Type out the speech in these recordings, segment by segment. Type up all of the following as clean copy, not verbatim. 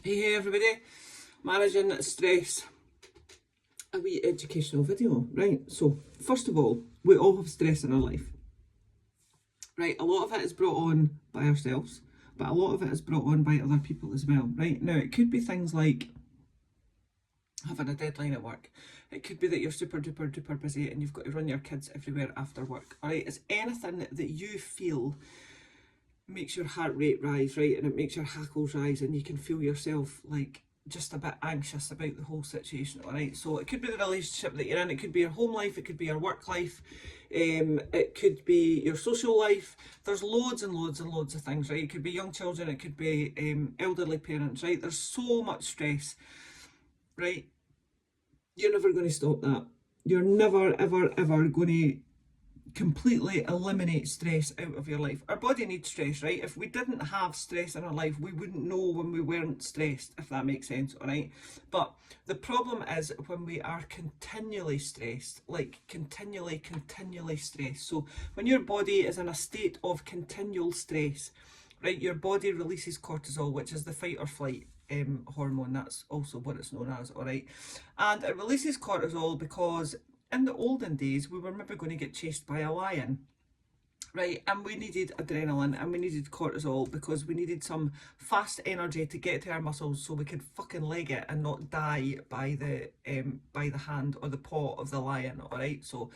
Hey everybody, managing stress, a wee educational video, right? So first of all, we all have stress in our life, right? A lot of it is brought on by ourselves, but a lot of it is brought on by other people as well, right? Now it could be things like having a deadline at work. It could be that you're super duper duper busy and you've got to run your kids everywhere after work, all right? It's anything that you feel makes your heart rate rise, right? And it makes your hackles rise and you can feel yourself like just a bit anxious about the whole situation, all right? So it could be the relationship that you're in, it could be your home life, it could be your work life, it could be your social life. There's loads and loads and loads of things, right? It could be young children, it could be elderly parents, right? There's so much stress, right? You're never going to stop that. You're never, ever, ever going to completely eliminate stress out of your life. Our body needs stress, right? If we didn't have stress in our life, we wouldn't know when we weren't stressed, if that makes sense, all right? But the problem is when we are continually stressed, like continually stressed. So when your body is in a state of continual stress, right, your body releases cortisol, which is the fight or flight hormone. That's also what it's known as, all right? And it releases cortisol because in the olden days, we were maybe going to get chased by a lion, right? And we needed adrenaline and we needed cortisol because we needed some fast energy to get to our muscles so we could fucking leg it and not die by the hand or the paw of the lion, all right? So,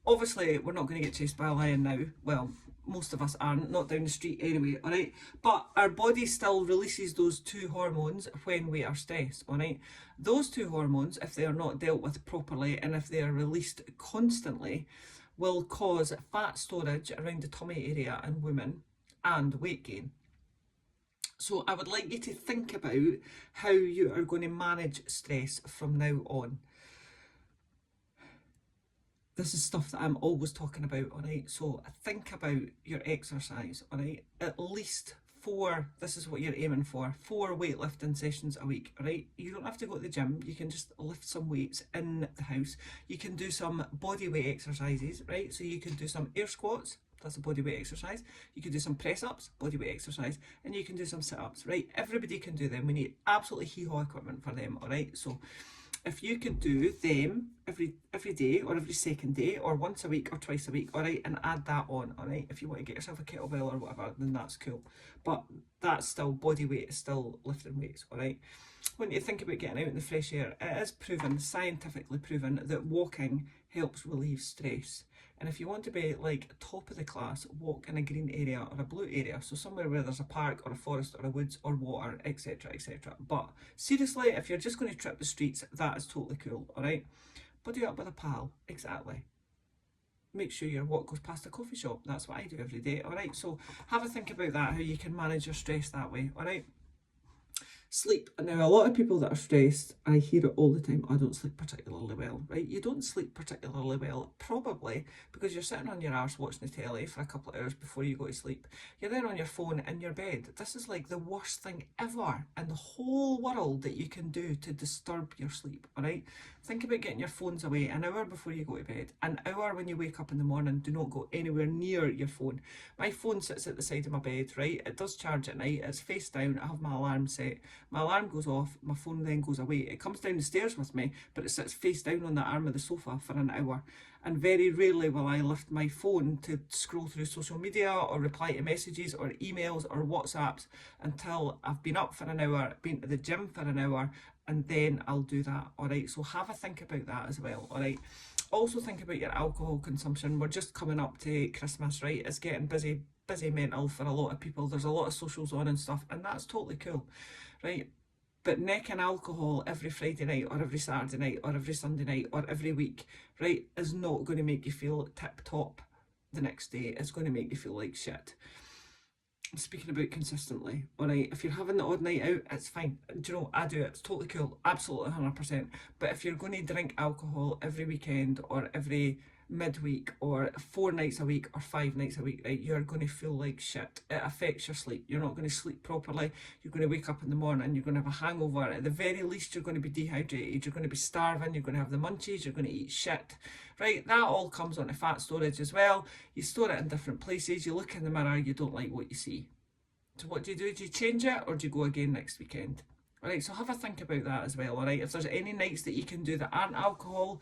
obviously, we're not going to get chased by a lion now. Well, most of us aren't, not down the street anyway, all right? But our body still releases those two hormones when we are stressed, all right? Those two hormones, if they are not dealt with properly and if they are released constantly, will cause fat storage around the tummy area in women and weight gain. So I would like you to think about how you are going to manage stress from now on. This is stuff that I'm always talking about, all right? So think about your exercise, all right? At least 4, this is what you're aiming for, 4 weightlifting sessions a week, all right? You don't have to go to the gym. You can just lift some weights in the house. You can do some body weight exercises, right? So you can do some air squats. That's a body weight exercise. You can do some press ups, body weight exercise, and you can do some sit ups, right? Everybody can do them. We need absolutely hee-haw equipment for them, all right? So if you could do them every day or every second day or once a week or twice a week, all right, and add that on, all right, if you want to get yourself a kettlebell or whatever, then that's cool. But that's still body weight, is still lifting weights, all right. When you think about getting out in the fresh air, it is proven, scientifically proven, that walking helps relieve stress. And if you want to be like top of the class, walk in a green area or a blue area, so somewhere where there's a park or a forest or a woods or water, etc, etc. But seriously, if you're just going to trip the streets, that is totally cool, all right? Buddy up with a pal, exactly. Make sure your walk goes past a coffee shop. That's what I do every day, all right? So have a think about that, how you can manage your stress that way, all right? Sleep. Now, a lot of people that are stressed, I hear it all the time, I don't sleep particularly well, right? You don't sleep particularly well, probably because you're sitting on your arse watching the telly for a couple of hours before you go to sleep. You're then on your phone in your bed. This is like the worst thing ever in the whole world that you can do to disturb your sleep, all right? Think about getting your phones away an hour before you go to bed, an hour when you wake up in the morning. Do not go anywhere near your phone. My phone sits at the side of my bed, right? It does charge at night, it's face down, I have my alarm set. My alarm goes off, my phone then goes away. It comes down the stairs with me, but it sits face down on the arm of the sofa for an hour. And very rarely will I lift my phone to scroll through social media or reply to messages or emails or WhatsApps until I've been up for an hour, been to the gym for an hour, and then I'll do that, all right? So have a think about that as well, all right? Also think about your alcohol consumption. We're just coming up to Christmas, right? It's getting busy mental for a lot of people. There's a lot of socials on and stuff, and that's totally cool, right? But necking alcohol every Friday night or every Saturday night or every Sunday night or every week, right, is not going to make you feel tip top the next day. It's going to make you feel like shit. I'm speaking about consistently, all right? If you're having the odd night out, it's fine. Do you know, I do it. It's totally cool. Absolutely 100%. But if you're going to drink alcohol every weekend or every midweek or 4 nights a week or 5 nights a week, right, you're going to feel like shit. It affects your sleep. You're not going to sleep properly. You're going to wake up in the morning, you're going to have a hangover. At the very least, you're going to be dehydrated. You're going to be starving. You're going to have the munchies. You're going to eat shit, right? That all comes onto fat storage as well. You store it in different places. You look in the mirror, you don't like what you see. So what do? Do you change it or do you go again next weekend? Alright, so have a think about that as well, alright? If there's any nights that you can do that aren't alcohol,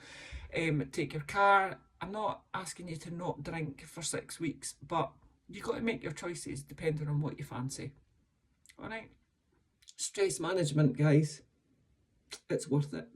take your car. I'm not asking you to not drink for 6 weeks, but you've got to make your choices depending on what you fancy. Alright? Stress management, guys. It's worth it.